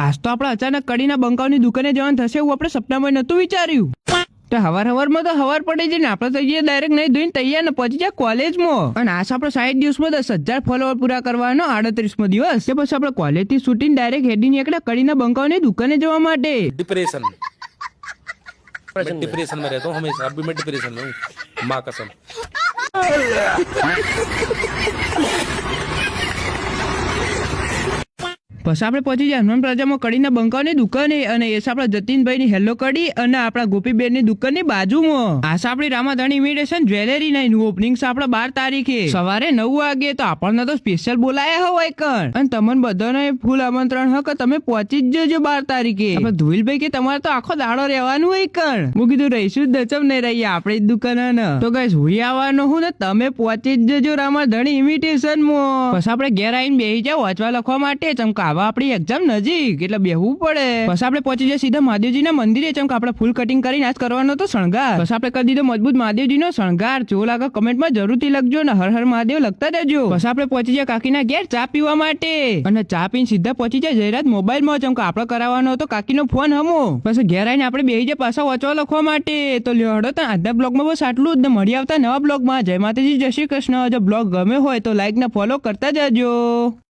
આજ તો આપણે અચાનક કડીના બંકાઓની દુકાને જવાનું થશે એવું આપણે સપનામાં નતું વિચાર્યું. તો હવારમાં તો હવાર પડી જઈને આપણે તો જઈએ ડાયરેક્ટ નહીં ધોઈને તૈયાર ને પહોંચી જાય કોલેજમાં. અને આજ આપણે 60 દિવસમાં 10,000 ફોલોવર પૂરા કરવાનો 38મો દિવસ. કે પછી આપણે કોલેજથી શૂટિંગ ડાયરેક્ટ હેડી નીકળ્યા કડીના બંકાઓની દુકાને જવા માટે. डिप्रेशन मैं डिप्रेशन में रहता हूँ हमेशा. अभी मैं डिप्रेशन में हूँ माँ कसम. પછી આપણે પહોંચી જાય હનુમાન પ્લાઝામાં કડીના બંકાઓની દુકાને. અને એ આપણા જતીનભાઈની હેલો કડી અને આપણા ગોપીબેનની દુકાનની બાજુમાં. આ આપણી રામાધણી ઇમિટેશન જ્વેલરી નહીં ઓપનિંગ છે આપણા 12 તારીખે સવારે 9 વાગે. તો આપણને તો સ્પેશિયલ બોલાયા હોય કણ. અને તમને બધાને ફૂલ આમંત્રણ હ કે તમે પહોંચી જ જજો 12 તારીખે. આપણે ધુઈલભાઈ કે તમારે તો આખો દાડો રહેવાનું હોય કણ. હું કીધું રહીશું જ દચમ નહીં રહીએ આપણી જ દુકાન. તો ગાઈસ હુઈ આવવાનું હું ને તમે પહોંચી જ જજો રામાધણી ઇમિટેશન માં. પછી આપણે ઘેર આવીને બેસી જાવ વાંચવા લખવા માટે. ચમકા આપણી એક્ઝામ નજીક એટલે બેહવું પડે. પછી આપણે પહોંચી જાય સીધા મહાદેવજીના મંદિરે. ચમ કે આપણે ફૂલ કટિંગ કરીને આજ કરવાનો તો શણગાર. પછી આપણે કરી દીધો મજબૂત મહાદેવજીનો શણગાર. જો લાગે કમેન્ટમાં જરૂરથી લખજો ને હર હર મહાદેવ લખતા જજો. પછી આપણે પહોંચી જાય કાકીના ઘેર ચા પીવા માટે. અને ચા પીને સીધા પહોંચી જાય જયરાજ મોબાઈલમાં. ચમ કે આપણે કરાવવાનો હતો કાકીનો ફોન હમો. પછી ઘેર આવીને આપણે બેહી જાય પાછા વાંચવા લખવા માટે. તો લ્યો હડો તો આજના બ્લોગમાં બસ આટલું જ. મળી આવતા નવા બ્લોગમાં. જય માતાજી જય શ્રી કૃષ્ણ. જો બ્લોગ ગમે હોય તો લાઈક ને ફોલો કરતા જજો.